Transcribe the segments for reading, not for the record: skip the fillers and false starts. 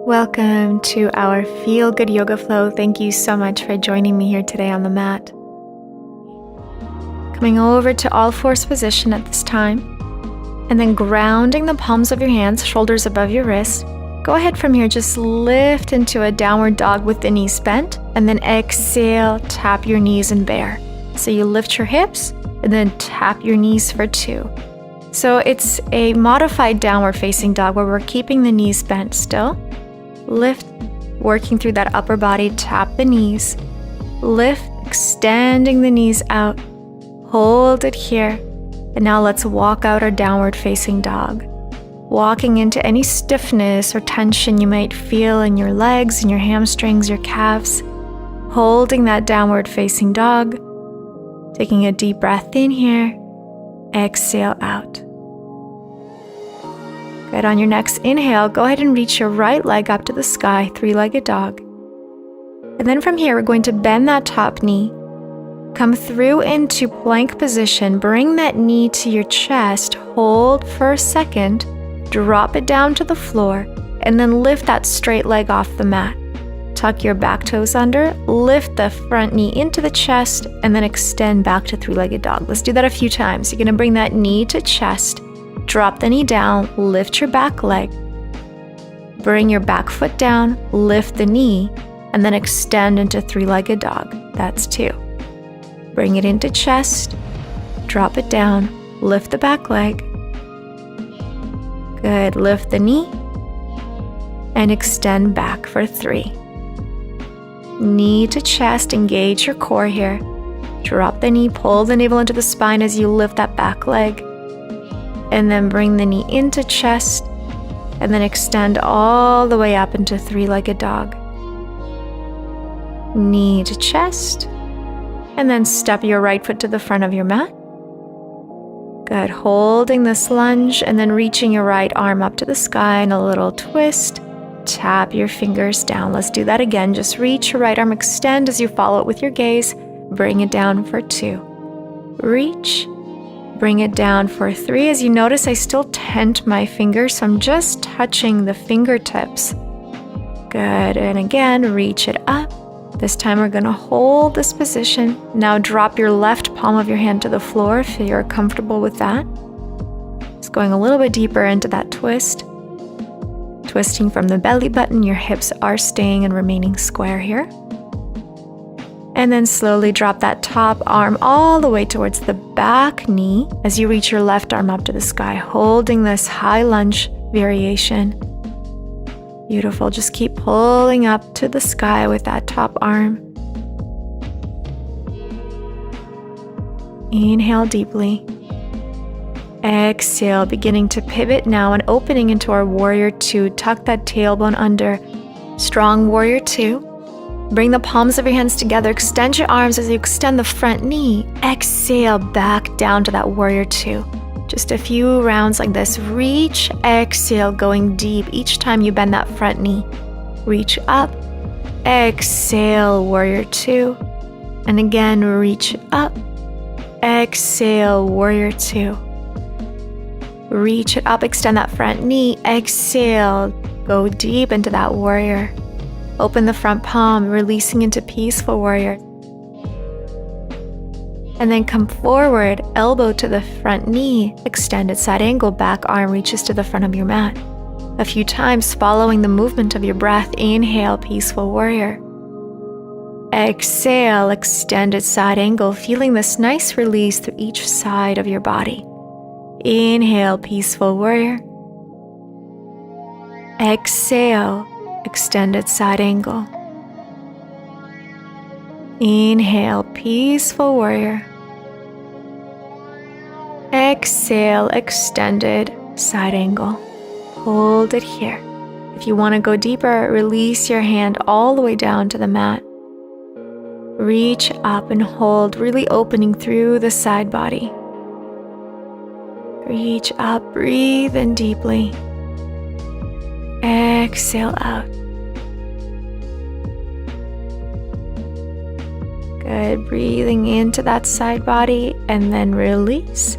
Welcome to our Feel Good Yoga Flow. Thank you so much for joining me here today on the mat. Coming over to all fours position at this time, and then grounding the palms of your hands, shoulders above your wrists. Go ahead from here, just lift into a downward dog with the knees bent, and then exhale, tap your knees and bear. So you lift your hips, and then tap your knees for 2. So it's a modified downward facing dog where we're keeping the knees bent still. Lift, working through that upper body, tap the knees. Lift, extending the knees out. Hold it here. And now let's walk out our downward facing dog. Walking into any stiffness or tension you might feel in your legs, in your hamstrings, your calves. Holding that downward facing dog. Taking a deep breath in here. Exhale out. Good. On your next inhale, go ahead and reach your right leg up to the sky, 3-legged dog. And then from here, we're going to bend that top knee. Come through into plank position. Bring that knee to your chest. Hold for a second. Drop it down to the floor. And then lift that straight leg off the mat. Tuck your back toes under. Lift the front knee into the chest. And then extend back to 3-legged dog. Let's do that a few times. You're going to bring that knee to chest. Drop the knee down, lift your back leg. Bring your back foot down, lift the knee, and then extend into 3-legged dog. That's 2. Bring it into chest, drop it down, lift the back leg. Good, lift the knee, and extend back for 3. Knee to chest, engage your core here. Drop the knee, pull the navel into the spine as you lift that back leg. And then bring the knee into chest, and then extend all the way up into 3-legged dog. Knee to chest, and then step your right foot to the front of your mat. Good, holding this lunge, and then reaching your right arm up to the sky in a little twist. Tap your fingers down. Let's do that again. Just reach your right arm, extend as you follow it with your gaze. Bring it down for 2. Reach. Bring it down for 3. As you notice, I still tent my fingers, so I'm just touching the fingertips. Good, and again, reach it up. This time we're gonna hold this position. Now drop your left palm of your hand to the floor if you're comfortable with that. Just going a little bit deeper into that twist. Twisting from the belly button, your hips are staying and remaining square here. And then slowly drop that top arm all the way towards the back knee as you reach your left arm up to the sky, holding this high lunge variation. Beautiful. Just keep pulling up to the sky with that top arm. Inhale deeply. Exhale, beginning to pivot now and opening into our warrior 2. Tuck that tailbone under. Strong warrior 2. Bring the palms of your hands together. Extend your arms as you extend the front knee. Exhale back down to that warrior 2. Just a few rounds like this. Reach, exhale, going deep each time you bend that front knee. Reach up, exhale, warrior 2. And again, reach up, exhale, warrior 2. Reach it up, extend that front knee. Exhale, go deep into that warrior. Open the front palm, releasing into peaceful warrior. And then come forward, elbow to the front knee, extended side angle, back arm reaches to the front of your mat. A few times following the movement of your breath, inhale, peaceful warrior. Exhale, extended side angle, feeling this nice release through each side of your body. Inhale, peaceful warrior. Exhale, extended side angle. Inhale, peaceful warrior. Exhale, extended side angle. Hold it here. If you want to go deeper, release your hand all the way down to the mat. Reach up and hold, really opening through the side body. Reach up, breathe in deeply. Exhale out. Good, breathing into that side body and then release.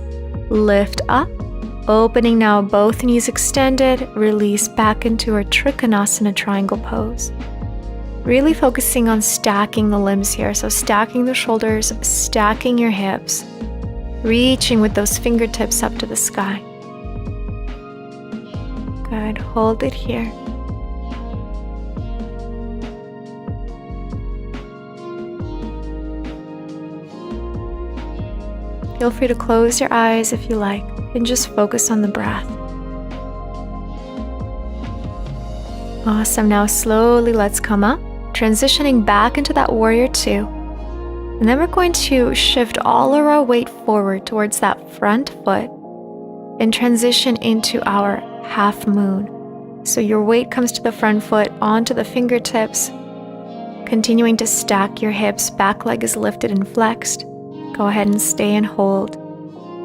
Lift up, Opening now, both knees extended, release back into our Trikonasana triangle pose. Really focusing on stacking the limbs here. So stacking the shoulders, stacking your hips, reaching with those fingertips up to the sky. Good, hold it here. Feel free to close your eyes if you like and just focus on the breath. Awesome, now slowly let's come up, transitioning back into that warrior two. And then we're going to shift all of our weight forward towards that front foot and transition into our half moon. So your weight comes to the front foot, onto the fingertips, continuing to stack your hips, back leg is lifted and flexed. Go ahead and stay and hold.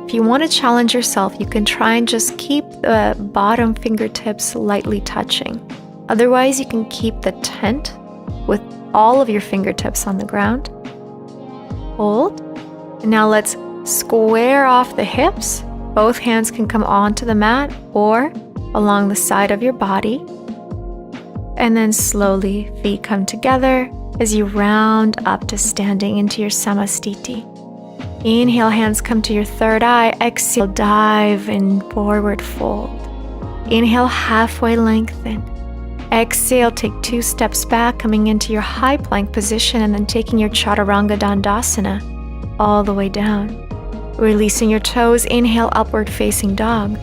If you want to challenge yourself, you can try and just keep the bottom fingertips lightly touching. Otherwise, you can keep the tent with all of your fingertips on the ground. Hold. And now let's square off the hips. Both hands can come onto the mat or along the side of your body. And then slowly feet come together as you round up to standing into your Samastiti. Inhale, hands come to your third eye. Exhale, dive in forward fold. Inhale, halfway lengthen. Exhale, take 2 steps back, coming into your high plank position and then taking your Chaturanga Dandasana all the way down. Releasing your toes, inhale, upward facing dog.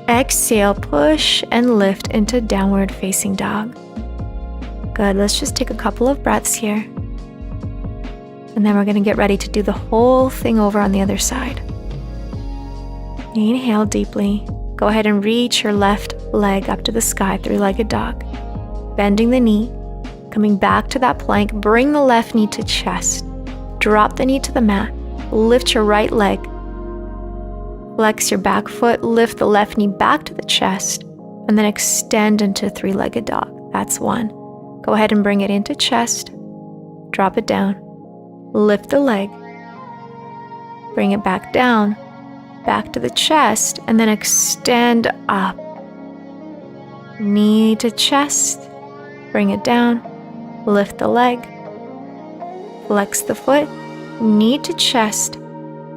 Exhale, push and lift into downward facing dog. Good, let's just take a couple of breaths here. And then we're going to get ready to do the whole thing over on the other side. Inhale deeply. Go ahead and reach your left leg up to the sky, 3-legged dog. Bending the knee, coming back to that plank, bring the left knee to chest. Drop the knee to the mat. Lift your right leg. Flex your back foot, lift the left knee back to the chest, and then extend into 3-legged dog. That's 1. Go ahead and bring it into chest. Drop it down. Lift the leg, bring it back down, back to the chest, and then extend up. Knee to chest, bring it down, lift the leg, flex the foot, knee to chest,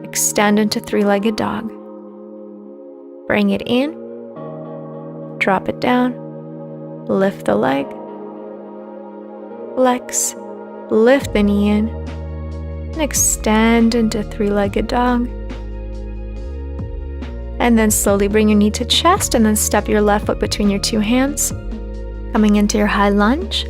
extend into 3-legged dog. Bring it in, drop it down, lift the leg, flex, lift the knee in, and extend into 3-legged dog. And then slowly bring your knee to chest and then step your left foot between your 2 hands. Coming into your high lunge.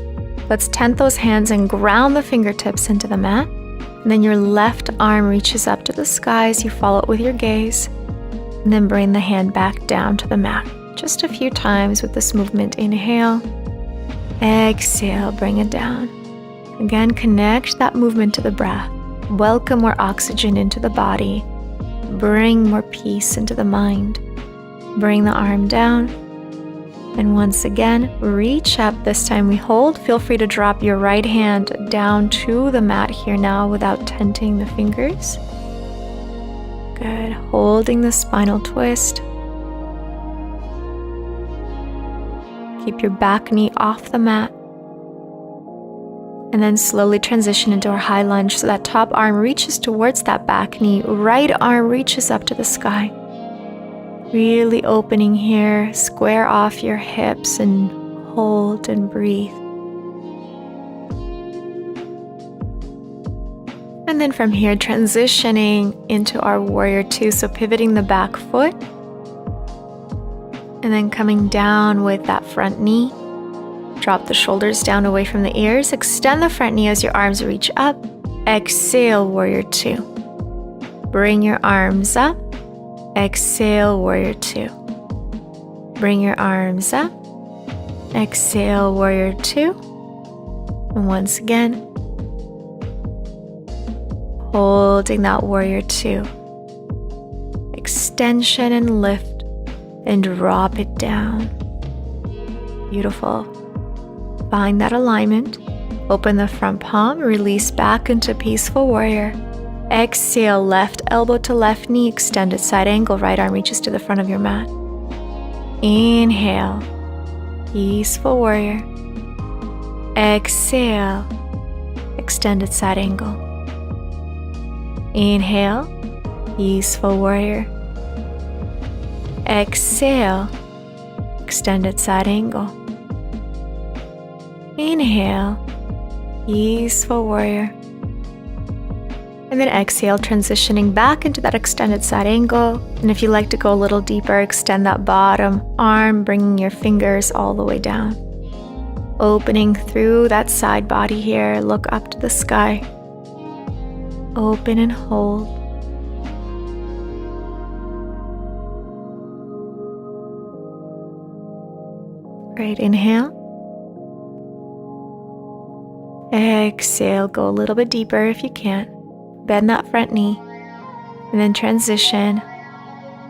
Let's tent those hands and ground the fingertips into the mat. And then your left arm reaches up to the sky as you follow it with your gaze. And then bring the hand back down to the mat. Just a few times with this movement. Inhale. Exhale, bring it down. Again, connect that movement to the breath. Welcome more oxygen into the body. Bring more peace into the mind. Bring the arm down. And once again, reach up. This time we hold. Feel free to drop your right hand down to the mat here now without tenting the fingers. Good. Holding the spinal twist. Keep your back knee off the mat. And then slowly transition into our high lunge so that top arm reaches towards that back knee. Right arm reaches up to the sky. Really opening here. Square off your hips and hold and breathe. And then from here, transitioning into our warrior two. So pivoting the back foot. And then coming down with that front knee. Drop the shoulders down away from the ears. Extend the front knee as your arms reach up. Exhale, warrior two. Bring your arms up. Exhale, warrior two. Bring your arms up. Exhale, warrior two. And once again, holding that warrior two. Extension and lift and drop it down. Beautiful. Find that alignment. Open the front palm, release back into peaceful warrior. Exhale, left elbow to left knee, extended side angle, right arm reaches to the front of your mat. Inhale, peaceful warrior. Exhale, extended side angle. Inhale, peaceful warrior. Exhale, extended side angle. Inhale, peaceful warrior. And then exhale, transitioning back into that extended side angle. And if you like to go a little deeper, extend that bottom arm, bringing your fingers all the way down. Opening through that side body here, look up to the sky. Open and hold. Great, inhale. Exhale, go a little bit deeper if you can. Bend that front knee. And then transition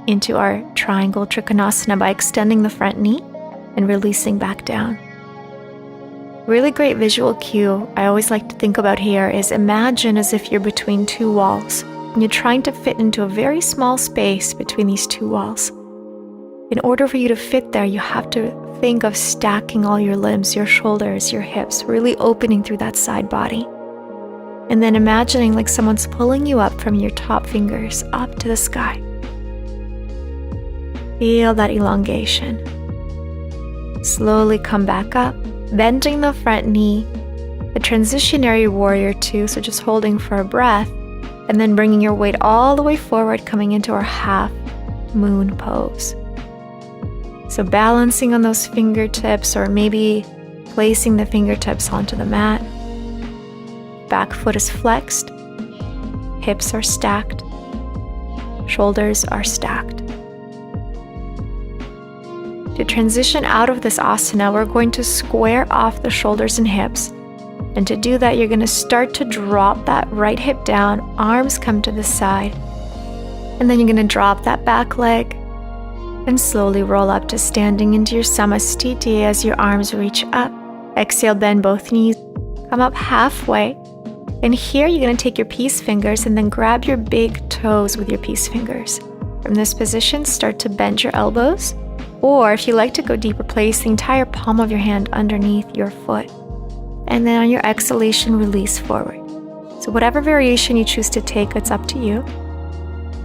into our triangle trikonasana by extending the front knee and releasing back down. Really great visual cue I always like to think about here is imagine as if you're between two walls and you're trying to fit into a very small space between these two walls. In order for you to fit there, you have to think of stacking all your limbs, your shoulders, your hips, really opening through that side body. And then imagining like someone's pulling you up from your top fingers up to the sky. Feel that elongation. Slowly come back up, bending the front knee, the transitionary warrior two, so just holding for a breath, and then bringing your weight all the way forward, coming into our half moon pose. So balancing on those fingertips, or maybe placing the fingertips onto the mat. Back foot is flexed, hips are stacked, shoulders are stacked. To transition out of this asana, we're going to square off the shoulders and hips. And to do that, you're going to start to drop that right hip down, arms come to the side. And then you're going to drop that back leg and slowly roll up to standing into your Samasthiti as your arms reach up. Exhale, bend both knees, come up halfway. And here you're going to take your peace fingers and then grab your big toes with your peace fingers. From this position, start to bend your elbows. Or if you like to go deeper, place the entire palm of your hand underneath your foot. And then on your exhalation, release forward. So whatever variation you choose to take, it's up to you.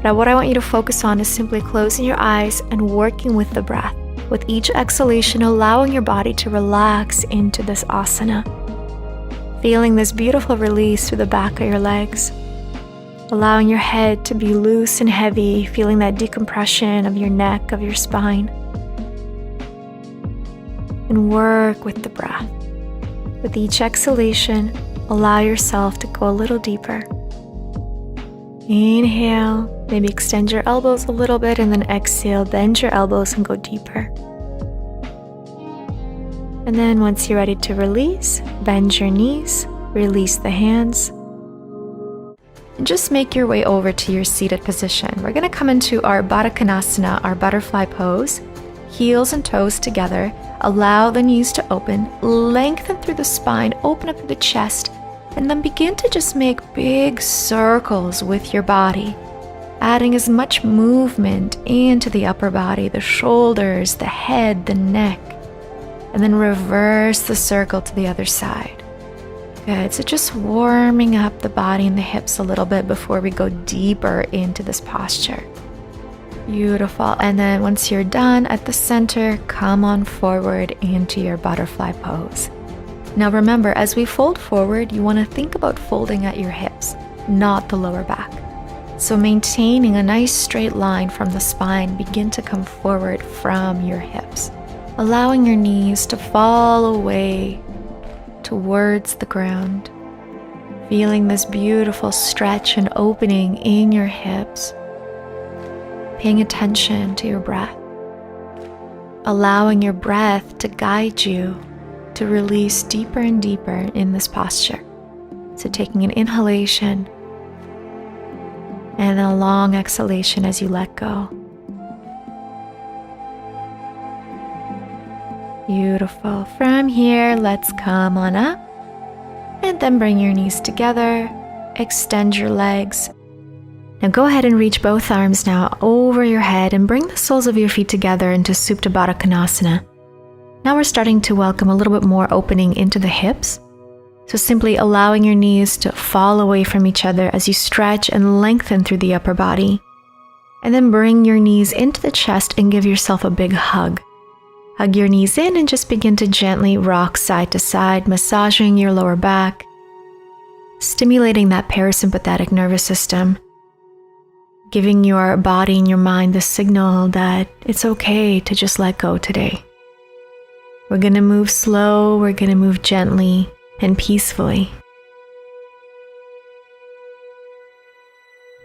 But what I want you to focus on is simply closing your eyes and working with the breath. With each exhalation, allowing your body to relax into this asana. Feeling this beautiful release through the back of your legs. Allowing your head to be loose and heavy, feeling that decompression of your neck, of your spine. And work with the breath. With each exhalation, allow yourself to go a little deeper. Inhale, maybe extend your elbows a little bit, and then exhale, bend your elbows and go deeper. And then once you're ready to release, bend your knees, release the hands. And just make your way over to your seated position. We're going to come into our Baddha Konasana, our butterfly pose. Heels and toes together. Allow the knees to open, lengthen through the spine, open up through the chest, and then begin to just make big circles with your body, adding as much movement into the upper body, the shoulders, the head, the neck, and then reverse the circle to the other side. Good, so just warming up the body and the hips a little bit before we go deeper into this posture. Beautiful. And then once you're done at the center, come on forward into your butterfly pose. Now remember, as we fold forward, you want to think about folding at your hips, not the lower back. So maintaining a nice straight line from the spine, begin to come forward from your hips, allowing your knees to fall away towards the ground, feeling this beautiful stretch and opening in your hips. Paying attention to your breath, allowing your breath to guide you to release deeper and deeper in this posture. So taking an inhalation and a long exhalation as you let go. Beautiful. From here, let's come on up and then bring your knees together, extend your legs, Now go ahead and reach both arms now over your head and bring the soles of your feet together into Supta Baddha Konasana. Now we're starting to welcome a little bit more opening into the hips. So simply allowing your knees to fall away from each other as you stretch and lengthen through the upper body. And then bring your knees into the chest and give yourself a big hug. Hug your knees in and just begin to gently rock side to side, massaging your lower back, stimulating that parasympathetic nervous system, giving your body and your mind the signal that it's okay to just let go today. We're going to move slow, we're going to move gently and peacefully.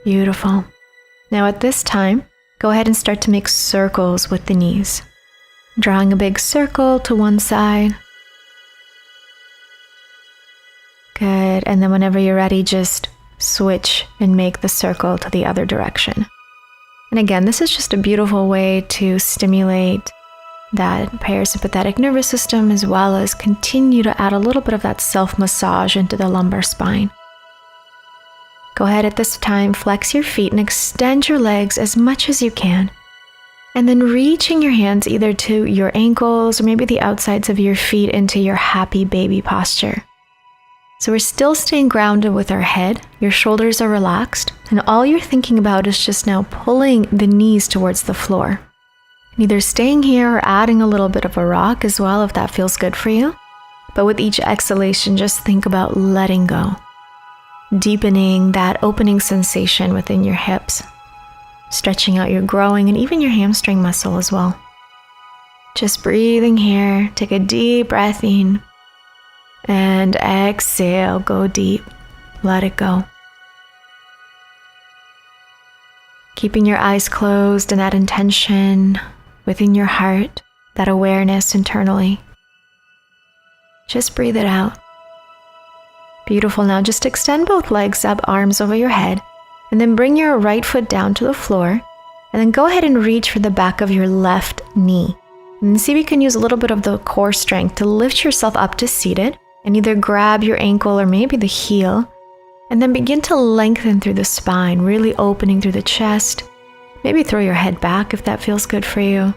Beautiful. Now at this time, go ahead and start to make circles with the knees. Drawing a big circle to one side. Good. And then whenever you're ready, just switch and make the circle to the other direction. And again, this is just a beautiful way to stimulate that parasympathetic nervous system as well as continue to add a little bit of that self-massage into the lumbar spine. Go ahead at this time, flex your feet and extend your legs as much as you can. And then reaching your hands either to your ankles or maybe the outsides of your feet into your happy baby posture. So we're still staying grounded with our head, your shoulders are relaxed, and all you're thinking about is just now pulling the knees towards the floor. And either staying here or adding a little bit of a rock as well if that feels good for you. But with each exhalation, just think about letting go. Deepening that opening sensation within your hips. Stretching out your growing and even your hamstring muscle as well. Just breathing here, take a deep breath in. And exhale, go deep, let it go. Keeping your eyes closed and that intention within your heart, that awareness internally. Just breathe it out. Beautiful. Now just extend both legs up, arms over your head, and then bring your right foot down to the floor, and then go ahead and reach for the back of your left knee. And see if you can use a little bit of the core strength to lift yourself up to seated, and either grab your ankle or maybe the heel, and then begin to lengthen through the spine, really opening through the chest. Maybe throw your head back if that feels good for you.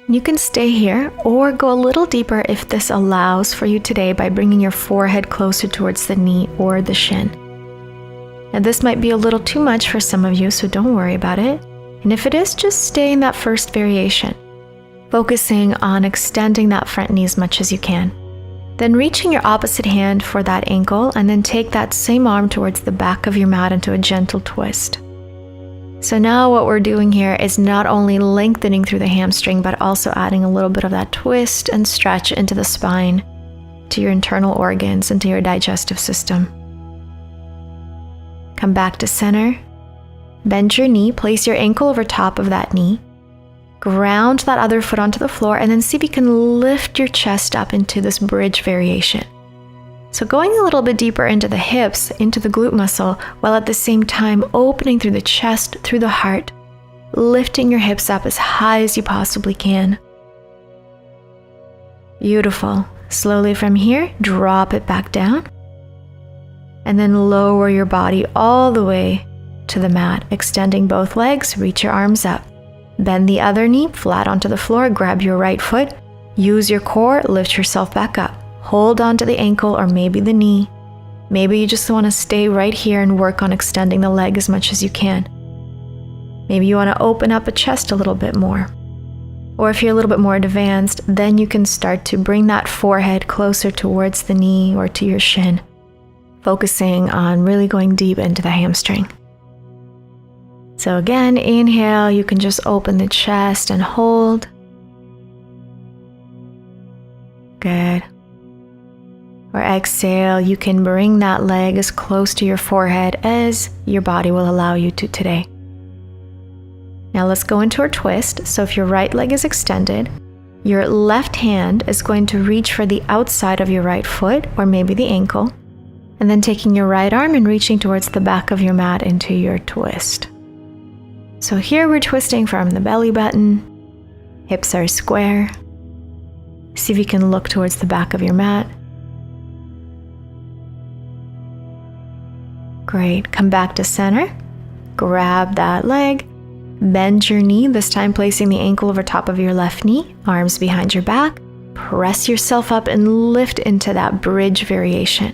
You can stay here or go a little deeper if this allows for you today by bringing your forehead closer towards the knee or the shin. Now this might be a little too much for some of you, so don't worry about it. And if it is, just stay in that first variation, focusing on extending that front knee as much as you can. Then reaching your opposite hand for that ankle and then take that same arm towards the back of your mat into a gentle twist. So now what we're doing here is not only lengthening through the hamstring, but also adding a little bit of that twist and stretch into the spine, to your internal organs, and to your digestive system. Come back to center. Bend your knee, place your ankle over top of that knee. Ground that other foot onto the floor, and then see if you can lift your chest up into this bridge variation. So going a little bit deeper into the hips, into the glute muscle, while at the same time opening through the chest, through the heart, lifting your hips up as high as you possibly can. Beautiful. Slowly from here, drop it back down. And then lower your body all the way to the mat, extending both legs, reach your arms up. Bend the other knee flat onto the floor, grab your right foot, use your core, lift yourself back up. Hold on to the ankle or maybe the knee. Maybe you just want to stay right here and work on extending the leg as much as you can. Maybe you want to open up a chest a little bit more. Or if you're a little bit more advanced, then you can start to bring that forehead closer towards the knee or to your shin, focusing on really going deep into the hamstring. So again, inhale, you can just open the chest and hold. Good. Or exhale, you can bring that leg as close to your forehead as your body will allow you to today. Now let's go into our twist. So if your right leg is extended, your left hand is going to reach for the outside of your right foot or maybe the ankle, and then taking your right arm and reaching towards the back of your mat into your twist. So here we're twisting from the belly button, hips are square. See if you can look towards the back of your mat. Great, come back to center. grab that leg, bend your knee, this time placing the ankle over top of your left knee, arms behind your back, press yourself up and lift into that bridge variation.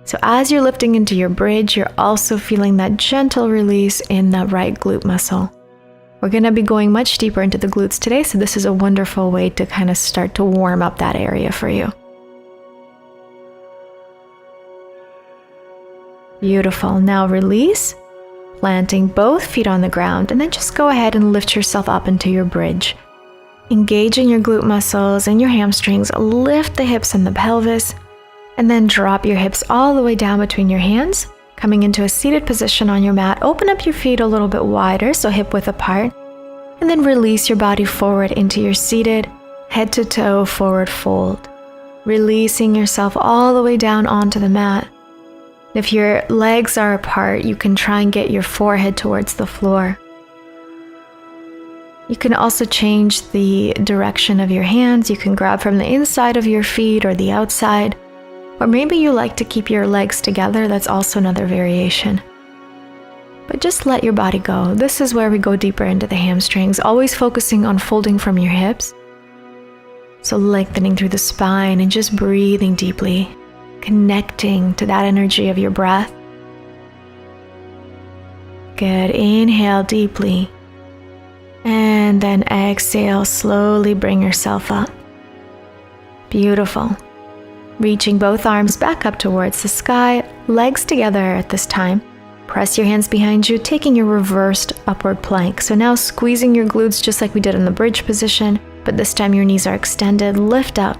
So as you're lifting into your bridge, you're also feeling that gentle release in the right glute muscle. We're going to be going much deeper into the glutes today, so this is a wonderful way to kind of start to warm up that area for you. Beautiful. Now release, planting both feet on the ground, and then just go ahead and lift yourself up into your bridge. Engaging your glute muscles and your hamstrings, lift the hips and the pelvis, and then drop your hips all the way down between your hands. Coming into a seated position on your mat, open up your feet a little bit wider, so hip width apart, and then release your body forward into your seated, head to toe forward fold. Releasing yourself all the way down onto the mat. If your legs are apart, you can try and get your forehead towards the floor. You can also change the direction of your hands. You can grab from the inside of your feet or the outside. Or maybe you like to keep your legs together. That's also another variation. But just let your body go. This is where we go deeper into the hamstrings, always focusing on folding from your hips. So lengthening through the spine and just breathing deeply, connecting to that energy of your breath. Good. Inhale deeply. And then exhale, slowly bring yourself up. Beautiful. Reaching both arms back up towards the sky, legs together at this time. Press your hands behind you, taking your reversed upward plank. So now squeezing your glutes just like we did in the bridge position, but this time your knees are extended. Lift up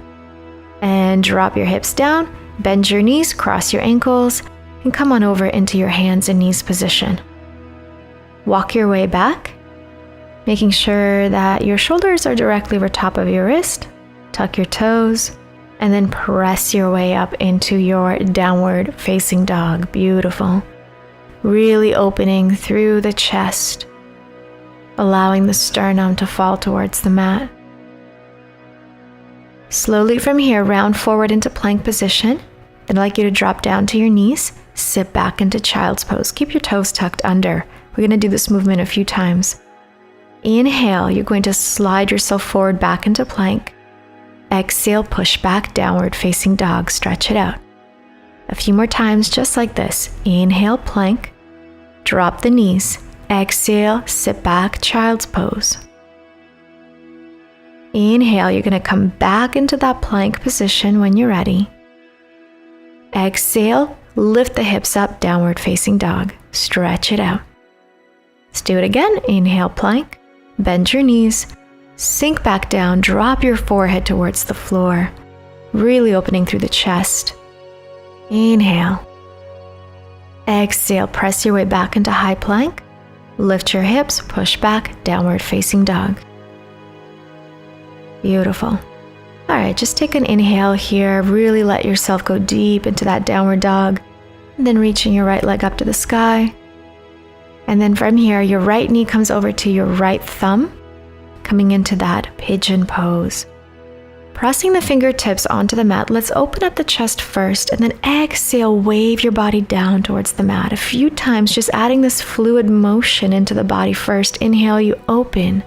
and drop your hips down, bend your knees, cross your ankles, and come on over into your hands and knees position. Walk your way back, making sure that your shoulders are directly over top of your wrist. Tuck your toes, and then press your way up into your downward facing dog. Beautiful. Really opening through the chest, allowing the sternum to fall towards the mat. Slowly from here, round forward into plank position. Then I'd like you to drop down to your knees, sit back into child's pose. Keep your toes tucked under. We're going to do this movement a few times. Inhale, you're going to slide yourself forward back into plank. Exhale, push back, downward facing dog, stretch it out. A few more times just like this. Inhale, plank, drop the knees. Exhale, sit back, child's pose. Inhale, you're going to come back into that plank position when you're ready. Exhale, lift the hips up, downward facing dog, stretch it out. Let's do it again. Inhale, plank, bend your knees. Sink back down, drop your forehead towards the floor, really opening through the chest. Inhale. Exhale, press your way back into high plank. Lift your hips, push back, downward facing dog. Beautiful. All right, just take an inhale here. Really let yourself go deep into that downward dog. And then reaching your right leg up to the sky. And then from here, your right knee comes over to your right thumb, coming into that pigeon pose. Pressing the fingertips onto the mat, let's open up the chest first, and then exhale, wave your body down towards the mat. A few times, just adding this fluid motion into the body first. Inhale, you open.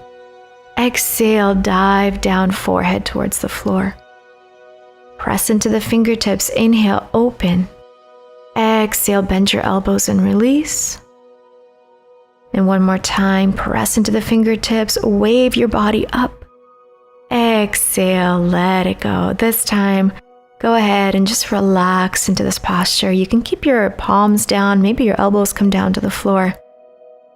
Exhale, dive down, forehead towards the floor. Press into the fingertips. Inhale, open. Exhale, bend your elbows and release. And one more time, press into the fingertips, wave your body up. Exhale, let it go. This time, go ahead and just relax into this posture. You can keep your palms down, maybe your elbows come down to the floor.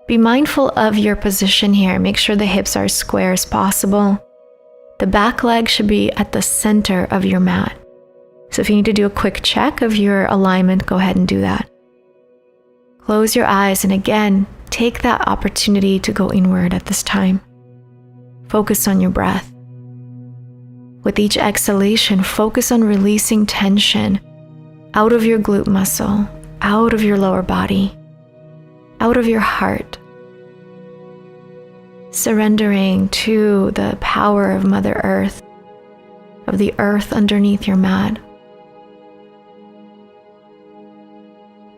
Be mindful of your position here. Make sure the hips are as square as possible. The back leg should be at the center of your mat. So if you need to do a quick check of your alignment, go ahead and do that. Close your eyes, and again, take that opportunity to go inward at this time. Focus on your breath. With each exhalation, focus on releasing tension out of your glute muscle, out of your lower body, out of your heart. Surrendering to the power of Mother Earth, of the earth underneath your mat.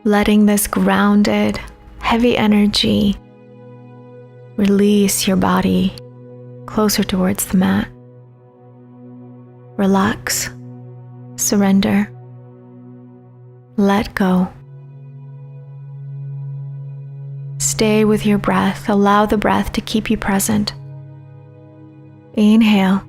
Letting this grounded, heavy energy, release your body closer towards the mat. Relax, surrender, let go. Stay with your breath. Allow the breath to keep you present. Inhale.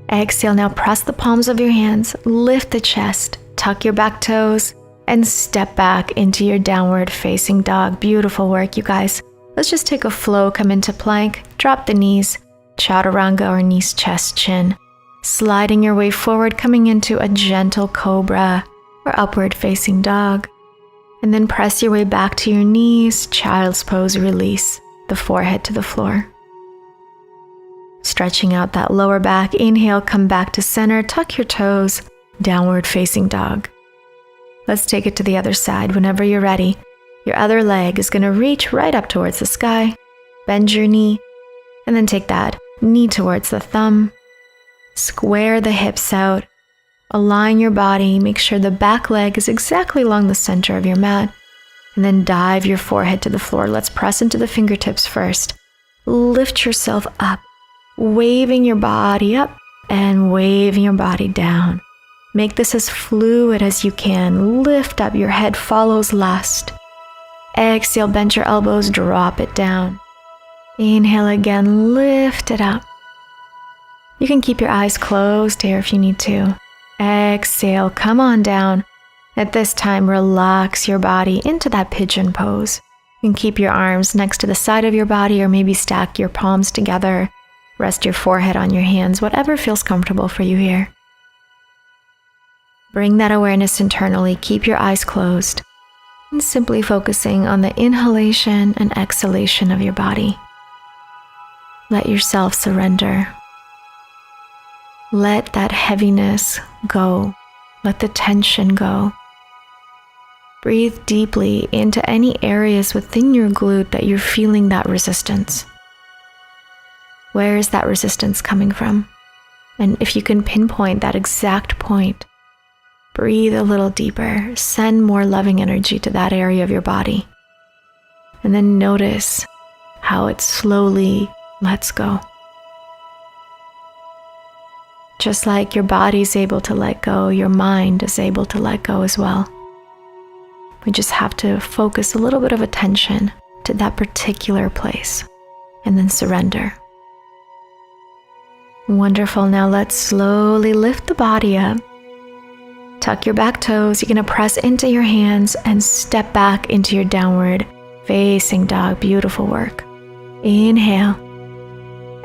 Exhale. Now press the palms of your hands, lift the chest, tuck your back toes, and step back into your downward facing dog. Beautiful work, you guys. Let's just take a flow, come into plank, drop the knees, chaturanga or knees, chest, chin. Sliding your way forward, coming into a gentle cobra or upward facing dog. And then press your way back to your knees, child's pose, release the forehead to the floor. Stretching out that lower back, inhale, come back to center, tuck your toes, downward facing dog. Let's take it to the other side. Whenever you're ready, your other leg is going to reach right up towards the sky, bend your knee, and then take that knee towards the thumb. Square the hips out. Align your body, make sure the back leg is exactly along the center of your mat, and then dive your forehead to the floor. Let's press into the fingertips first. Lift yourself up, waving your body up and waving your body down. Make this as fluid as you can. Lift up, your head follows last. Exhale, bend your elbows, drop it down. Inhale again, lift it up. You can keep your eyes closed here if you need to. Exhale, come on down. At this time, relax your body into that pigeon pose. You can keep your arms next to the side of your body or maybe stack your palms together. Rest your forehead on your hands, whatever feels comfortable for you here. Bring that awareness internally, keep your eyes closed, and simply focusing on the inhalation and exhalation of your body. Let yourself surrender. Let that heaviness go. Let the tension go. Breathe deeply into any areas within your glute that you're feeling that resistance. Where is that resistance coming from? And if you can pinpoint that exact point, breathe a little deeper. Send more loving energy to that area of your body. And then notice how it slowly lets go. Just like your body's able to let go, your mind is able to let go as well. We just have to focus a little bit of attention to that particular place and then surrender. Wonderful. Now let's slowly lift the body up. Tuck your back toes. You're going to press into your hands and step back into your downward facing dog. Beautiful work. Inhale.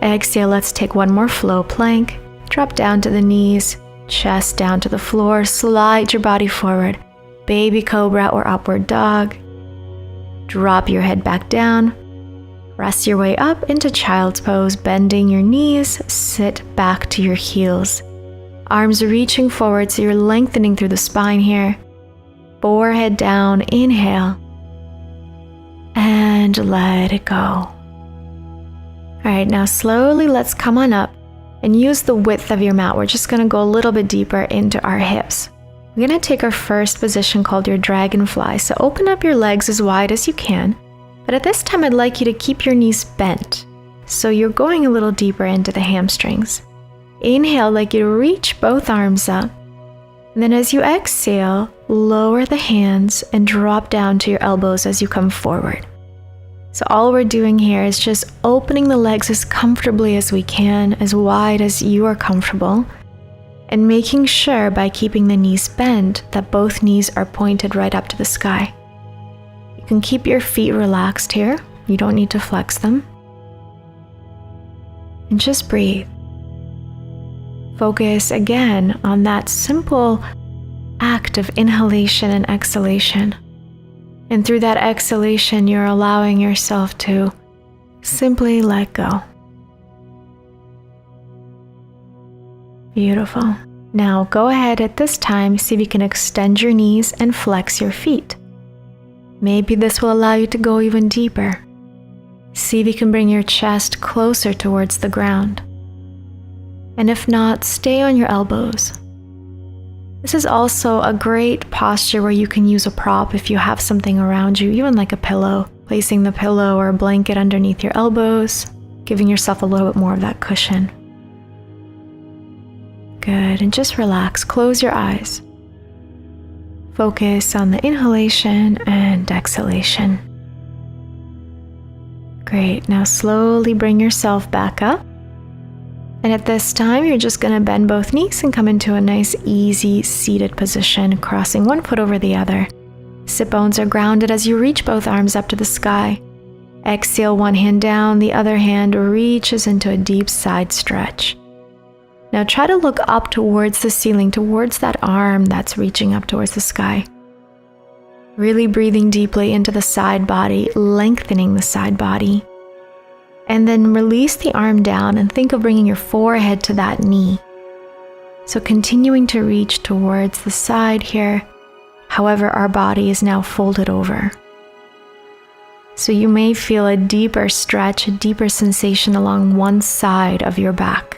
Exhale. Let's take one more flow plank. Drop down to the knees, chest down to the floor, slide your body forward, baby cobra or upward dog. Drop your head back down, press your way up into child's pose, bending your knees, sit back to your heels. Arms reaching forward so you're lengthening through the spine here. Forehead down, inhale, and let it go. All right, now slowly let's come on up and use the width of your mat. We're just going to go a little bit deeper into our hips. We're going to take our first position called your dragonfly. So open up your legs as wide as you can. But at this time, I'd like you to keep your knees bent. So you're going a little deeper into the hamstrings. Inhale, I'd like you to reach both arms up. And then as you exhale, lower the hands and drop down to your elbows as you come forward. So all we're doing here is just opening the legs as comfortably as we can, as wide as you are comfortable, and making sure by keeping the knees bent that both knees are pointed right up to the sky. You can keep your feet relaxed here. You don't need to flex them. And just breathe. Focus again on that simple act of inhalation and exhalation. And through that exhalation, you're allowing yourself to simply let go. Beautiful. Now go ahead at this time, see if you can extend your knees and flex your feet. Maybe this will allow you to go even deeper. See if you can bring your chest closer towards the ground. And if not, stay on your elbows. This is also a great posture where you can use a prop if you have something around you, even like a pillow. Placing the pillow or a blanket underneath your elbows, giving yourself a little bit more of that cushion. Good, and just relax, close your eyes. Focus on the inhalation and exhalation. Great, now slowly bring yourself back up. And at this time, you're just going to bend both knees and come into a nice, easy, seated position, crossing one foot over the other. Sit bones are grounded as you reach both arms up to the sky. Exhale, one hand down, the other hand reaches into a deep side stretch. Now try to look up towards the ceiling, towards that arm that's reaching up towards the sky. Really breathing deeply into the side body, lengthening the side body. And then release the arm down and think of bringing your forehead to that knee. So continuing to reach towards the side here. However, our body is now folded over. So you may feel a deeper stretch, a deeper sensation along one side of your back.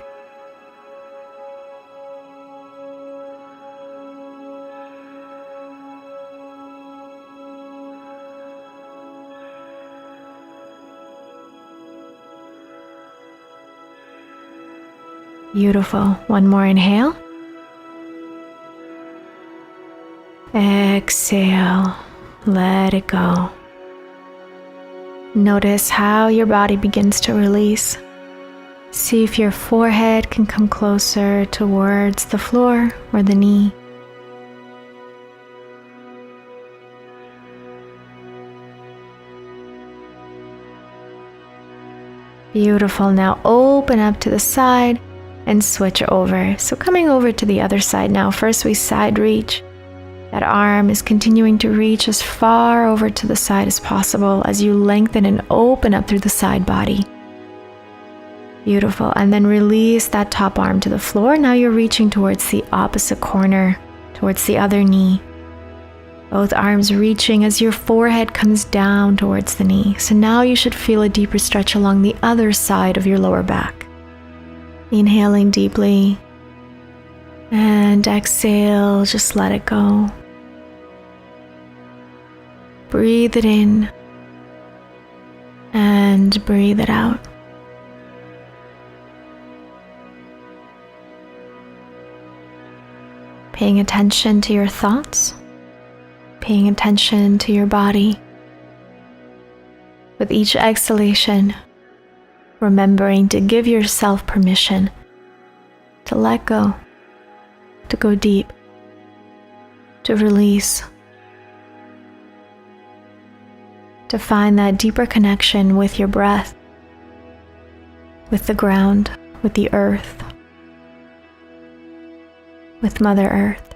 Beautiful. One more inhale. Exhale. Let it go. Notice how your body begins to release. See if your forehead can come closer towards the floor or the knee. Beautiful. Now open up to the side and switch over. So coming over to the other side now. First we side reach. That arm is continuing to reach as far over to the side as possible as you lengthen and open up through the side body. Beautiful. And then release that top arm to the floor. Now you're reaching towards the opposite corner, towards the other knee. Both arms reaching as your forehead comes down towards the knee. So now you should feel a deeper stretch along the other side of your lower back. Inhaling deeply and exhale, just let it go. Breathe it in and breathe it out. Paying attention to your thoughts, paying attention to your body. With each exhalation, remembering to give yourself permission to let go, to go deep, to release, to find that deeper connection with your breath, with the ground, with the earth, with Mother Earth.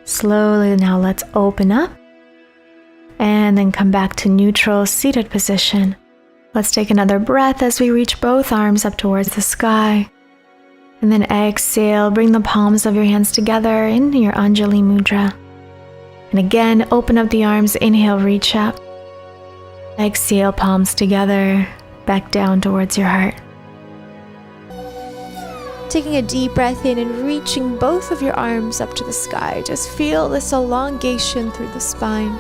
Slowly now let's open up and then come back to neutral seated position. Let's take another breath as we reach both arms up towards the sky. And then exhale, bring the palms of your hands together in your Anjali Mudra. And again, open up the arms, inhale, reach up. Exhale, palms together, back down towards your heart. Taking a deep breath in and reaching both of your arms up to the sky. Just feel this elongation through the spine.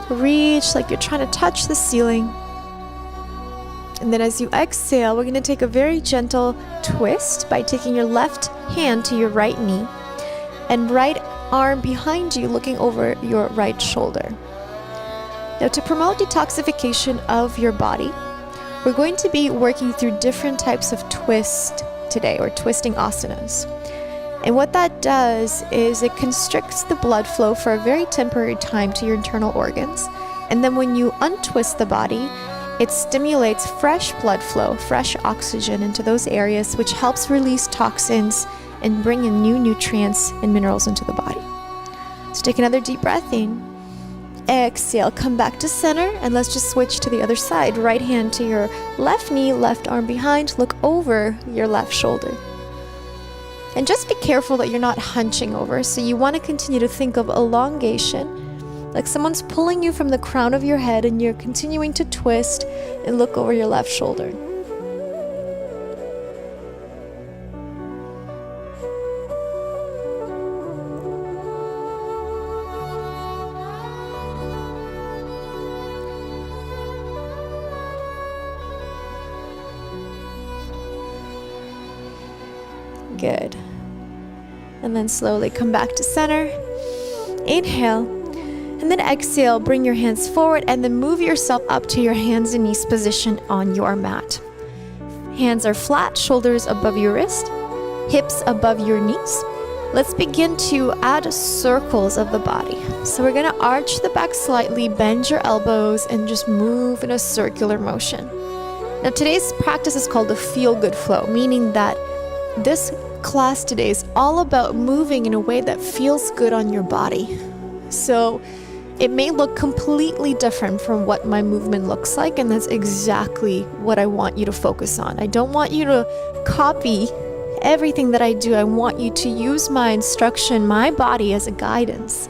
Reach like you're trying to touch the ceiling. And then as you exhale, we're going to take a very gentle twist by taking your left hand to your right knee and right arm behind you looking over your right shoulder. Now to promote detoxification of your body, we're going to be working through different types of twist today, or twisting asanas. And what that does is it constricts the blood flow for a very temporary time to your internal organs. And then when you untwist the body, it stimulates fresh blood flow, fresh oxygen into those areas, which helps release toxins and bring in new nutrients and minerals into the body. So take another deep breath in. Exhale, come back to center, and let's just switch to the other side. Right hand to your left knee, left arm behind, look over your left shoulder. And just be careful that you're not hunching over. So you want to continue to think of elongation, like someone's pulling you from the crown of your head and you're continuing to twist and look over your left shoulder. Good. And then slowly come back to center. Inhale. And then exhale, bring your hands forward and then move yourself up to your hands and knees position on your mat. Hands are flat, shoulders above your wrist, hips above your knees. Let's begin to add circles of the body. So we're gonna arch the back slightly, bend your elbows, and just move in a circular motion. Now today's practice is called the feel-good flow, meaning that this class today is all about moving in a way that feels good on your body. So it may look completely different from what my movement looks like, and that's exactly what I want you to focus on. I don't want you to copy everything that I do. I want you to use my instruction, my body as a guidance,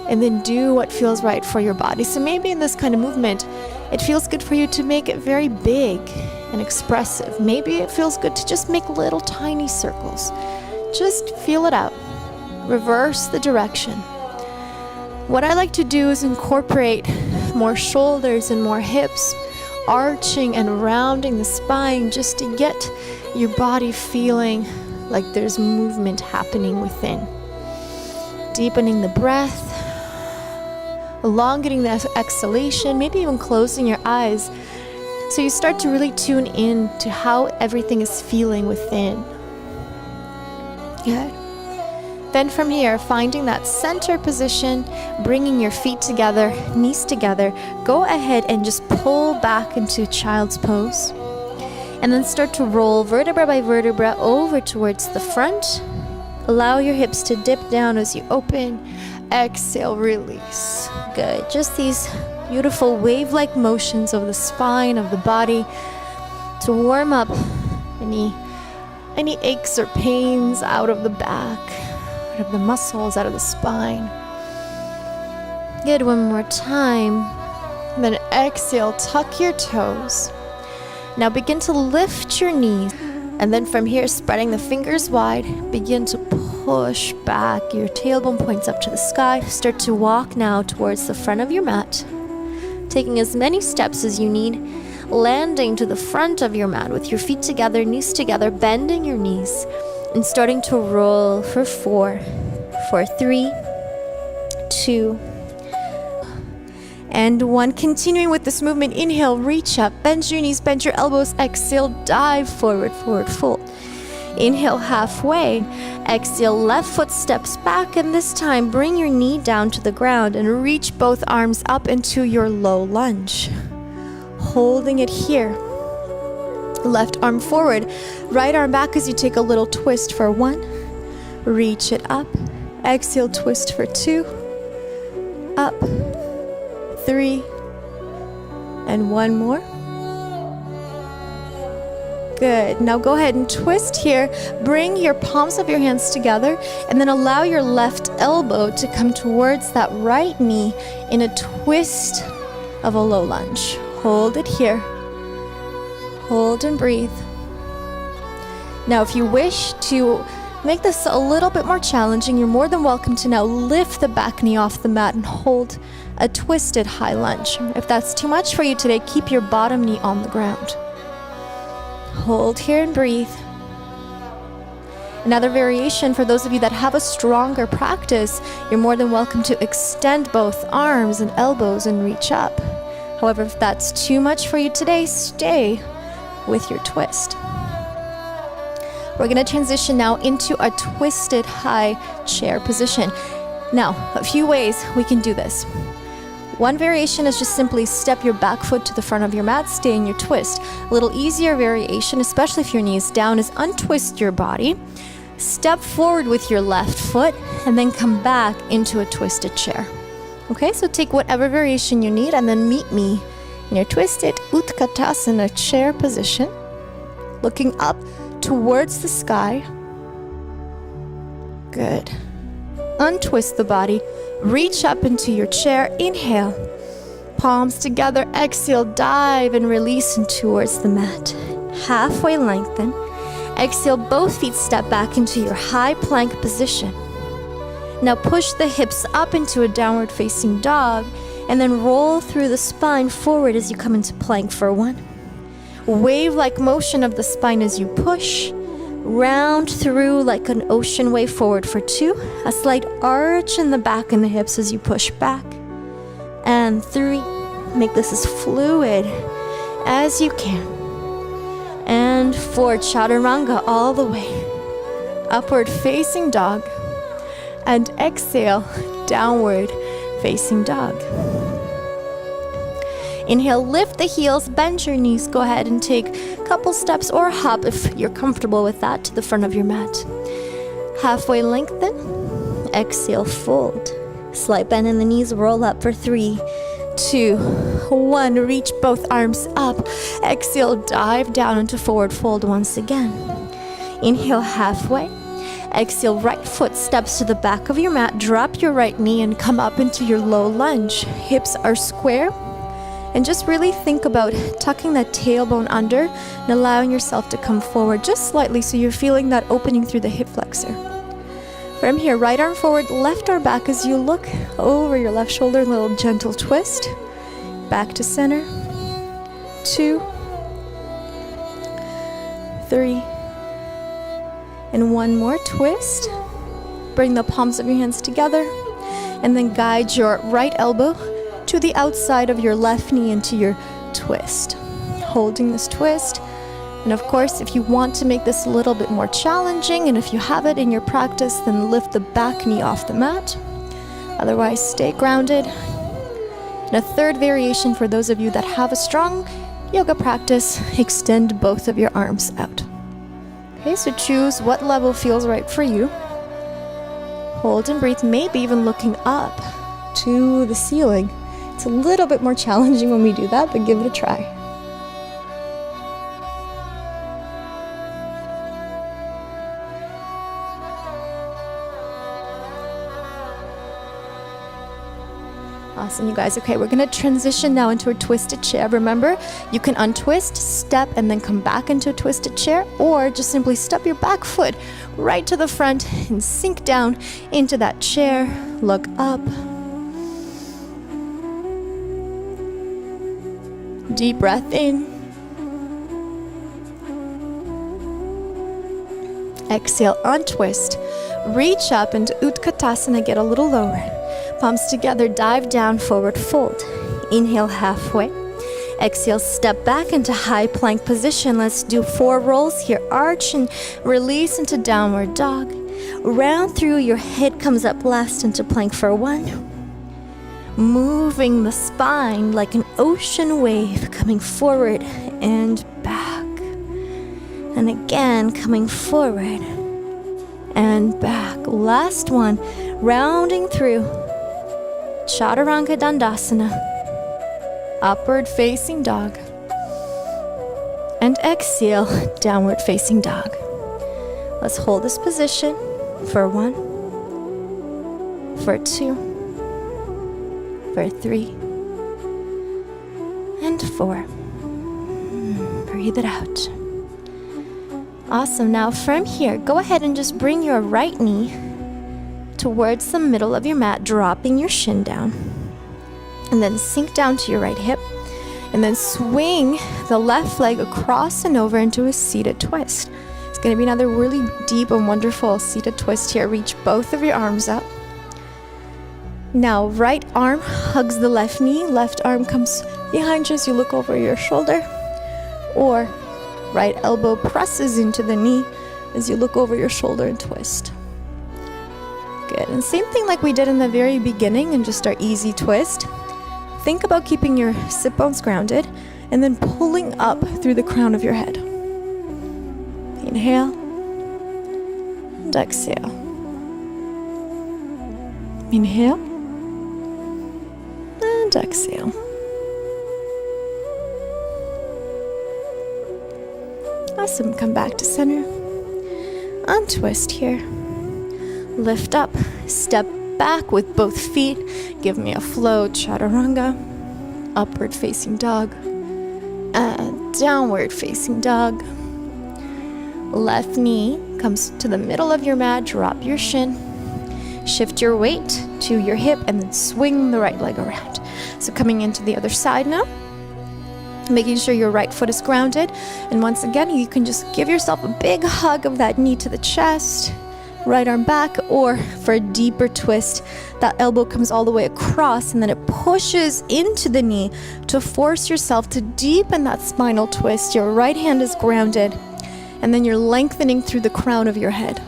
and then do what feels right for your body. So maybe in this kind of movement, it feels good for you to make it very big and expressive. Maybe it feels good to just make little tiny circles. Just feel it out. Reverse the direction. What I like to do is incorporate more shoulders and more hips, arching and rounding the spine just to get your body feeling like there's movement happening within. Deepening the breath, elongating the exhalation, maybe even closing your eyes so you start to really tune in to how everything is feeling within. Good. Then from here, finding that center position, bringing your feet together, knees together, go ahead and just pull back into child's pose. And then start to roll vertebra by vertebra over towards the front. Allow your hips to dip down as you open. Exhale, release. Good. Just these beautiful wave-like motions of the spine, of the body, to warm up any aches or pains out of the back, out of the muscles, out of the spine. Good. One more time. And then exhale, tuck your toes. Now begin to lift your knees, and then from here, spreading the fingers wide, begin to push back. Your tailbone points up to the sky. Start to walk now towards the front of your mat, taking as many steps as you need, landing to the front of your mat with your feet together, knees together, bending your knees, and starting to roll for 4, for 3, 2, and 1. Continuing with this movement, inhale, reach up, bend your knees, bend your elbows, exhale, dive forward, forward fold. Inhale halfway, exhale, left foot steps back, and this time bring your knee down to the ground and reach both arms up into your low lunge. Holding it here. Left arm forward, right arm back as you take a little twist for 1. Reach it up, exhale, twist for 2, up, 3, and 1 more. Good. Now go ahead and twist here. Bring your palms of your hands together and then allow your left elbow to come towards that right knee in a twist of a low lunge. Hold it here. Hold and breathe. Now if you wish to make this a little bit more challenging, you're more than welcome to now lift the back knee off the mat and hold a twisted high lunge. If that's too much for you today, keep your bottom knee on the ground. Hold here and breathe. Another variation for those of you that have a stronger practice, you're more than welcome to extend both arms and elbows and reach up. However, if that's too much for you today, stay with your twist. We're going to transition now into a twisted high chair position. Now, a few ways we can do this. One variation is just simply step your back foot to the front of your mat, stay in your twist. A little easier variation, especially if your knee is down, is untwist your body, step forward with your left foot, and then come back into a twisted chair. Okay, so take whatever variation you need and then meet me in your twisted Utkatasana chair position, looking up towards the sky. Good. Untwist the body. Reach up into your chair. Inhale. Palms together. Exhale. Dive and release and towards the mat. Halfway lengthen. Exhale. Both feet step back into your high plank position. Now push the hips up into a downward facing dog and then roll through the spine forward as you come into plank for 1. Wave-like motion of the spine as you push. Round through like an ocean wave forward for 2. A slight arch in the back and the hips as you push back. And 3. Make this as fluid as you can. And 4. Chaturanga all the way. Upward facing dog. And exhale, downward facing dog. Inhale, lift the heels, bend your knees. Go ahead and take a couple steps or hop if you're comfortable with that to the front of your mat. Halfway lengthen. Exhale, fold. Slight bend in the knees, roll up for 3, 2, 1. Reach both arms up. Exhale, dive down into forward fold once again. Inhale, halfway. Exhale, right foot steps to the back of your mat. Drop your right knee and come up into your low lunge. Hips are square. And just really think about tucking that tailbone under and allowing yourself to come forward just slightly so you're feeling that opening through the hip flexor. From here, right arm forward, left arm back as you look over your left shoulder, a little gentle twist. Back to center. 2, 3, and 1 more twist. Bring the palms of your hands together and then guide your right elbow to the outside of your left knee into your twist. Holding this twist. And of course, if you want to make this a little bit more challenging, and if you have it in your practice, then lift the back knee off the mat. Otherwise, stay grounded. And a third variation for those of you that have a strong yoga practice, extend both of your arms out. Okay, so choose what level feels right for you. Hold and breathe, maybe even looking up to the ceiling. It's a little bit more challenging when we do that, but give it a try. Awesome, you guys. Okay, we're going to transition now into a twisted chair. Remember, you can untwist, step, and then come back into a twisted chair, or just simply step your back foot right to the front and sink down into that chair. Look up. Deep breath in. Exhale, untwist. Reach up into Utkatasana, get a little lower. Palms together, dive down, forward fold. Inhale, halfway. Exhale, step back into high plank position. Let's do 4 rolls here. Arch and release into downward dog. Round through, your head comes up last into plank for 1. Moving the spine like an ocean wave, coming forward and back. And again, coming forward and back. Last one, rounding through. Chaturanga Dandasana. Upward facing dog. And exhale, downward facing dog. Let's hold this position for 1, for 2, for 3, and 4. Breathe it out. Awesome. Now from here, go ahead and just bring your right knee towards the middle of your mat, dropping your shin down. And then sink down to your right hip. And then swing the left leg across and over into a seated twist. It's going to be another really deep and wonderful seated twist here. Reach both of your arms up. Now, right arm hugs the left knee. Left arm comes behind you as you look over your shoulder. Or right elbow presses into the knee as you look over your shoulder and twist. Good. And same thing like we did in the very beginning and just our easy twist. Think about keeping your sit bones grounded and then pulling up through the crown of your head. Inhale and exhale. Inhale and exhale. Awesome. Come back to center. Untwist here. Lift up. Step back with both feet. Give me a flow. Chaturanga. Upward facing dog. And downward facing dog. Left knee comes to the middle of your mat. Drop your shin. Shift your weight to your hip and then swing the right leg around. So coming into the other side now. making sure your right foot is grounded. And once again, you can just give yourself a big hug of that knee to the chest, right arm back, or for a deeper twist, that elbow comes all the way across and then it pushes into the knee to force yourself to deepen that spinal twist. Your right hand is grounded, and then you're lengthening through the crown of your head.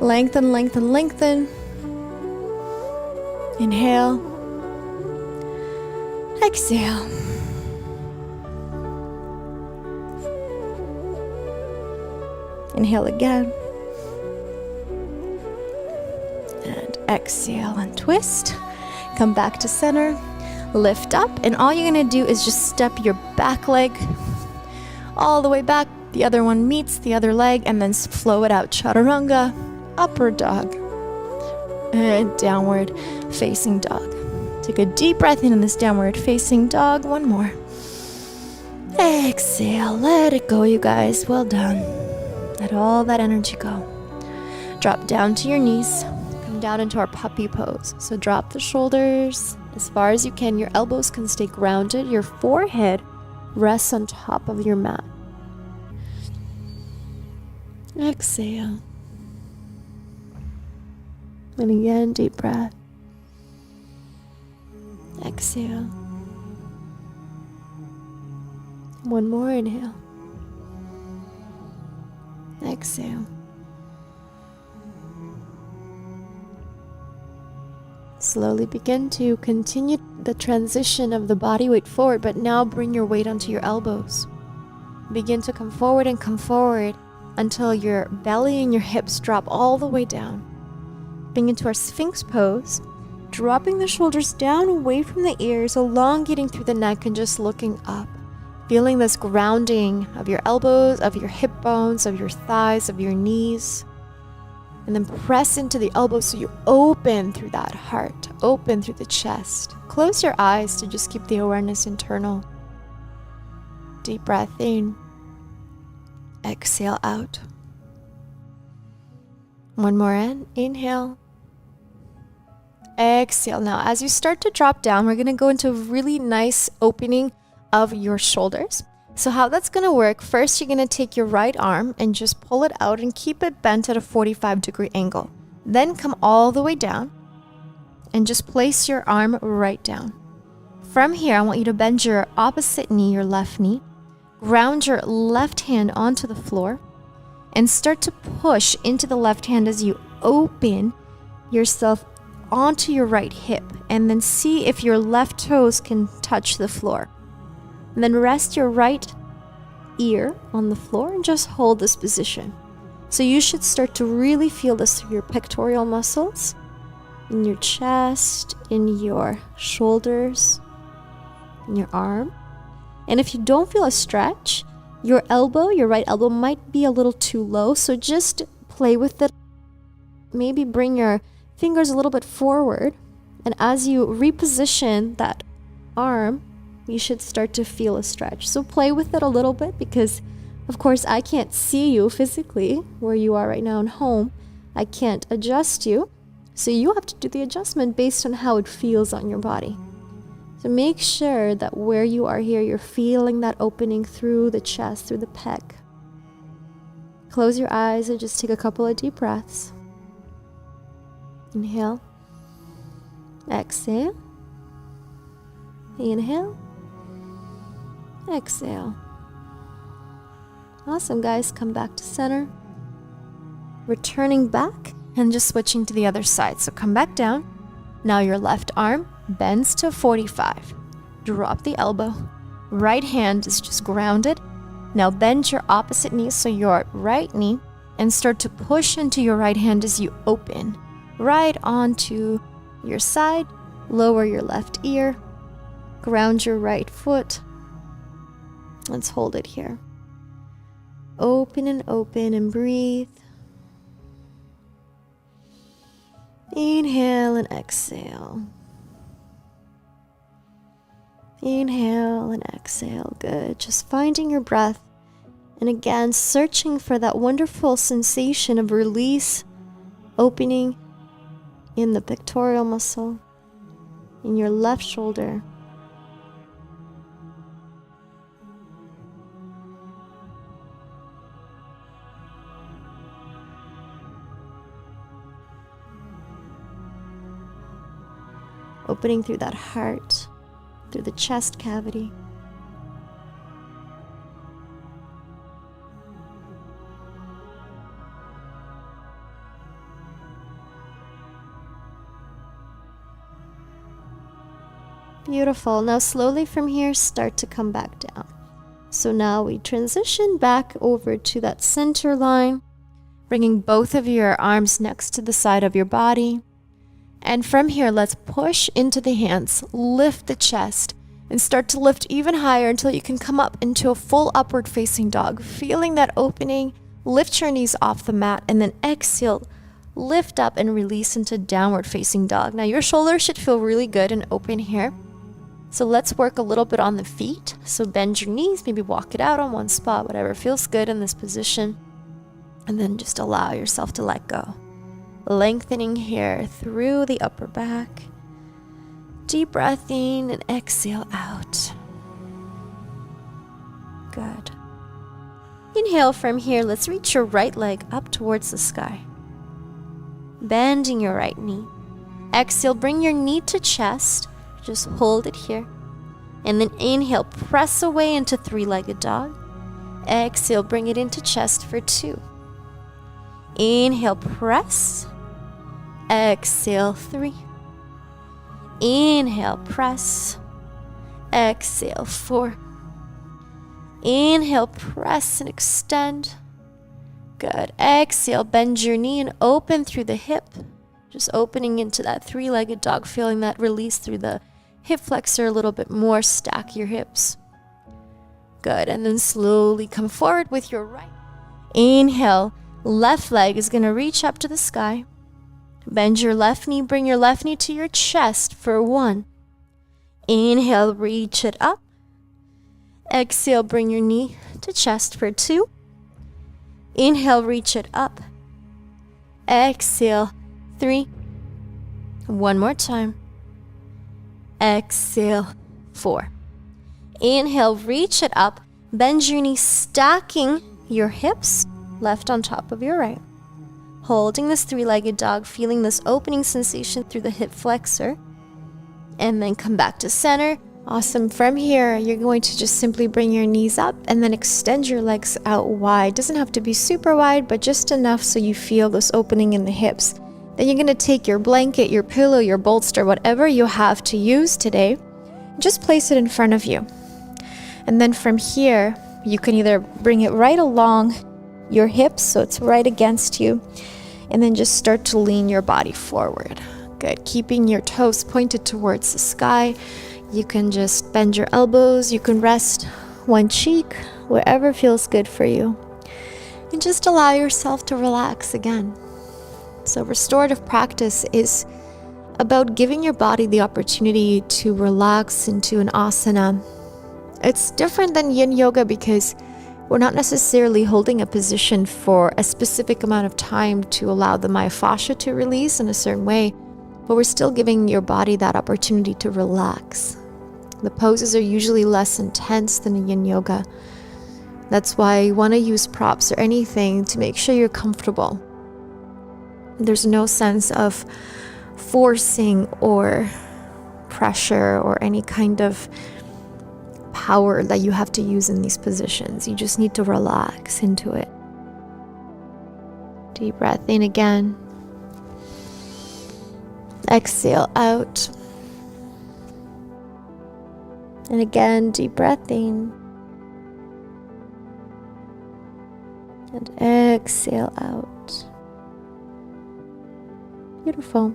Lengthen, lengthen, lengthen. Inhale. Exhale. Inhale again. And exhale and twist. Come back to center. Lift up. And all you're going to do is just step your back leg all the way back. The other one meets the other leg, and then flow it out. Chaturanga, upward dog, and downward facing dog. Take a deep breath in this downward facing dog. One more. Exhale. Let it go, you guys. Well done. Let all that energy go. Drop down to your knees. Come down into our puppy pose. So drop the shoulders as far as you can. Your elbows can stay grounded. Your forehead rests on top of your mat. Exhale. And again, deep breath. Exhale. One more inhale. Exhale. Slowly begin to continue the transition of the body weight forward, but now bring your weight onto your elbows. Begin to come forward and come forward until your belly and your hips drop all the way down. Bring into our Sphinx pose, dropping the shoulders down away from the ears, elongating through the neck and just looking up. Feeling this grounding of your elbows, of your hip bones, of your thighs, of your knees. And then press into the elbows so you open through that heart, open through the chest. Close your eyes to just keep the awareness internal. Deep breath in. Exhale out. One more in. Inhale. Exhale. Now, as you start to drop down, we're going to go into a really nice opening of your shoulders. So how that's going to work, first you're going to take your right arm and just pull it out and keep it bent at a 45-degree angle. Then come all the way down and just place your arm right down. From here, I want you to bend your opposite knee, your left knee, ground your left hand onto the floor, and start to push into the left hand as you open yourself onto your right hip, and then see if your left toes can touch the floor. And then rest your right ear on the floor and just hold this position. So you should start to really feel this through your pectoral muscles, in your chest, in your shoulders, in your arm. And if you don't feel a stretch, your elbow, your right elbow might be a little too low, so just play with it. Maybe bring your fingers a little bit forward, and as you reposition that arm, you should start to feel a stretch. So play with it a little bit, because of course I can't see you physically where you are right now in home. I can't adjust you, so you have to do the adjustment based on how it feels on your body. So make sure that where you are here, you're feeling that opening through the chest, through the pec. Close your eyes and just take a couple of deep breaths. Inhale. Exhale. Inhale. Exhale. Awesome, guys. Come back to center. Returning back and just switching to the other side. So come back down. Now your left arm bends to 45. Drop the elbow. Right hand is just grounded. Now bend your opposite knee, so your right knee, and start to push into your right hand as you open. Right onto your side. Lower your left ear. Ground your right foot. Let's hold it here. Open and breathe. Inhale and exhale. Inhale and exhale. Good. Just finding your breath. And again, searching for that wonderful sensation of release, opening in the pectoral muscle, in your left shoulder. opening through that heart, through the chest cavity. Beautiful. Now slowly from here, start to come back down. So now we transition back over to that center line, bringing both of your arms next to the side of your body. And from here, let's push into the hands, lift the chest, and start to lift even higher until you can come up into a full upward facing dog. Feeling that opening, lift your knees off the mat, and then exhale, lift up and release into downward facing dog. Now your shoulders should feel really good and open here. So let's work a little bit on the feet. So bend your knees, maybe walk it out on one spot, whatever feels good in this position. And then just allow yourself to let go. Lengthening here through the upper back. Deep breath in and exhale out. Good. Inhale from here. Let's reach your right leg up towards the sky. Bending your right knee. Exhale, bring your knee to chest. Just hold it here. And then inhale, press away into three-legged dog. Exhale, bring it into chest for 2. Inhale, press. Exhale, 3. Inhale, press. Exhale, 4. Inhale, press and extend. Good. Exhale, bend your knee and open through the hip. Just opening into that three-legged dog, feeling that release through the hip flexor a little bit more. Stack your hips. Good. And then slowly come forward with your right. Inhale. Left leg is going to reach up to the sky. Bend your left knee. Bring your left knee to your chest for 1. Inhale. Reach it up. Exhale. Bring your knee to chest for 2. Inhale. Reach it up. Exhale. 3. One more time. Exhale. 4. Inhale, reach it up. Bend your knees, stacking your hips, left on top of your right. Holding this three-legged dog, feeling this opening sensation through the hip flexor. And then come back to center. Awesome. From here, you're going to just simply bring your knees up and then extend your legs out wide. Doesn't have to be super wide, but just enough so you feel this opening in the hips. Then you're going to take your blanket, your pillow, your bolster, whatever you have to use today, just place it in front of you. And then from here, you can either bring it right along your hips, so it's right against you, and then just start to lean your body forward. Good. Keeping your toes pointed towards the sky. You can just bend your elbows. You can rest one cheek, wherever feels good for you. And just allow yourself to relax again. So restorative practice is about giving your body the opportunity to relax into an asana. It's different than yin yoga because we're not necessarily holding a position for a specific amount of time to allow the myofascia to release in a certain way, but we're still giving your body that opportunity to relax. The poses are usually less intense than a yin yoga. That's why you want to use props or anything to make sure you're comfortable. There's no sense of forcing or pressure or any kind of power that you have to use in these positions. You just need to relax into it. Deep breath in again. Exhale out. And again, deep breath in. And exhale out. Beautiful.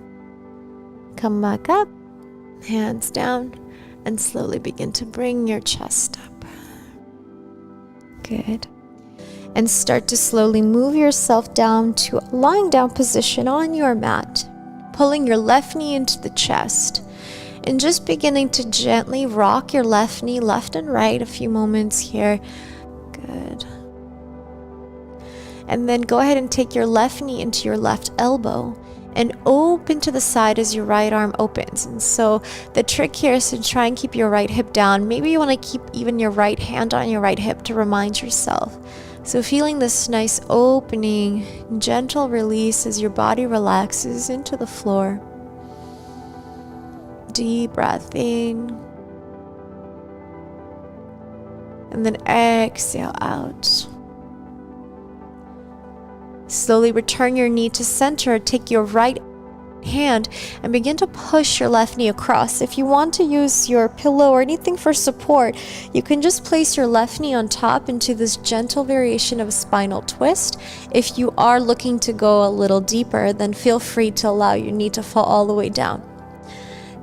Come back up, hands down, and slowly begin to bring your chest up. Good. And start to slowly move yourself down to a lying down position on your mat, pulling your left knee into the chest, and just beginning to gently rock your left knee left and right a few moments here. Good. And then go ahead and take your left knee into your left elbow and open to the side as your right arm opens. And so the trick here is to try and keep your right hip down. Maybe you want to keep even your right hand on your right hip to remind yourself. So feeling this nice opening, gentle release as your body relaxes into the floor. deep breath in. And then exhale out. Slowly return your knee to center. Take your right hand and begin to push your left knee across. If you want to use your pillow or anything for support, you can just place your left knee on top into this gentle variation of a spinal twist. If you are looking to go a little deeper, then feel free to allow your knee to fall all the way down.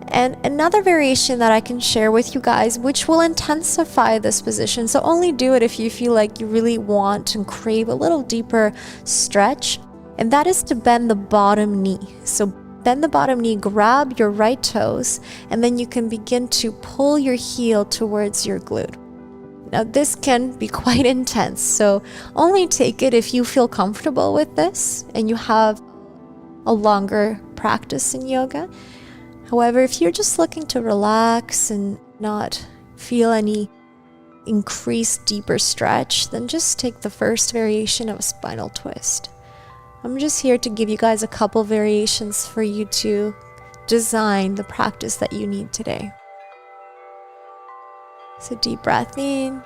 And another variation that I can share with you guys, which will intensify this position, so only do it if you feel like you really want and crave a little deeper stretch, and that is to bend the bottom knee. So bend the bottom knee, grab your right toes, and then you can begin to pull your heel towards your glute. Now this can be quite intense, so only take it if you feel comfortable with this and you have a longer practice in yoga. However, if you're just looking to relax and not feel any increased deeper stretch, then just take the first variation of a spinal twist. I'm just here to give you guys a couple variations for you to design the practice that you need today. So deep breath in,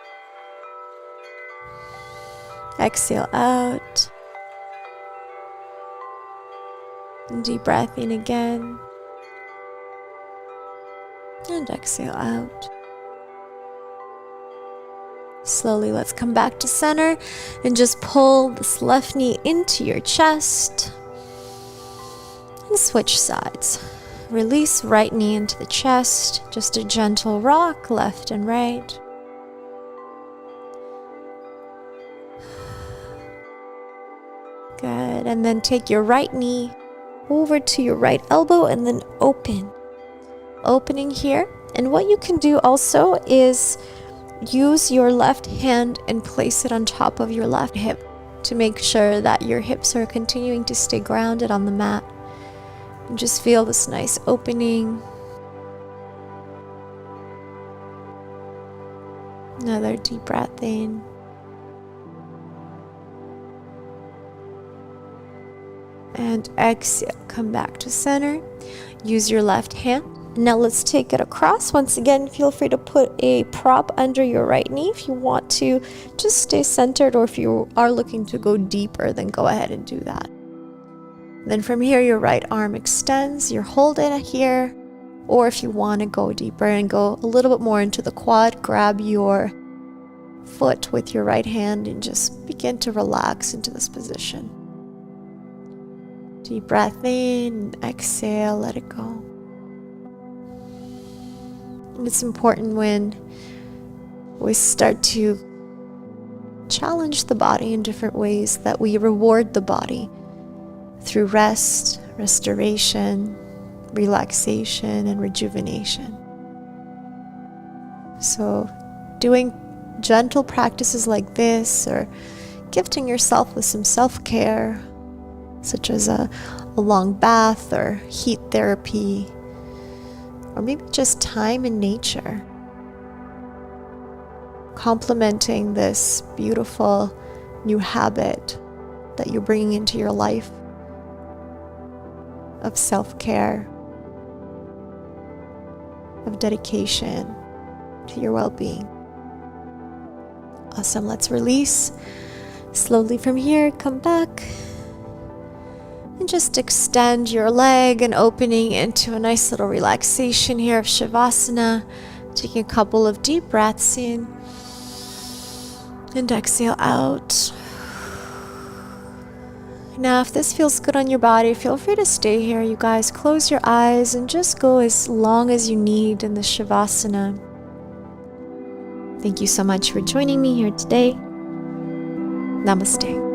exhale out, and deep breath in again, and exhale out. Slowly, let's come back to center and just pull this left knee into your chest and switch sides. Release right knee into the chest, just a gentle rock left and right. Good, and then take your right knee over to your right elbow and then opening here. And what you can do also is use your left hand and place it on top of your left hip to make sure that your hips are continuing to stay grounded on the mat. And just feel this nice opening. Another deep breath in. And exhale, come back to center. Use your left hand. Now let's take it across. Once again, feel free to put a prop under your right knee if you want to just stay centered, or if you are looking to go deeper, then go ahead and do that. Then from here, your right arm extends, you're holding it here, or if you want to go deeper and go a little bit more into the quad, grab your foot with your right hand and just begin to relax into this position. Deep breath in, exhale, let it go. And it's important when we start to challenge the body in different ways that we reward the body through rest, restoration, relaxation, and rejuvenation. So doing gentle practices like this, or gifting yourself with some self-care, such as a long bath or heat therapy, or maybe just time in nature, complementing this beautiful new habit that you're bringing into your life of self-care, of dedication to your well-being. Awesome. Let's release. Slowly from here, come back and just extend your leg and opening into a nice little relaxation here of Shavasana. Taking a couple of deep breaths in and exhale out. Now, if this feels good on your body, feel free to stay here. You guys, close your eyes and just go as long as you need in the Shavasana. Thank you so much for joining me here today. Namaste.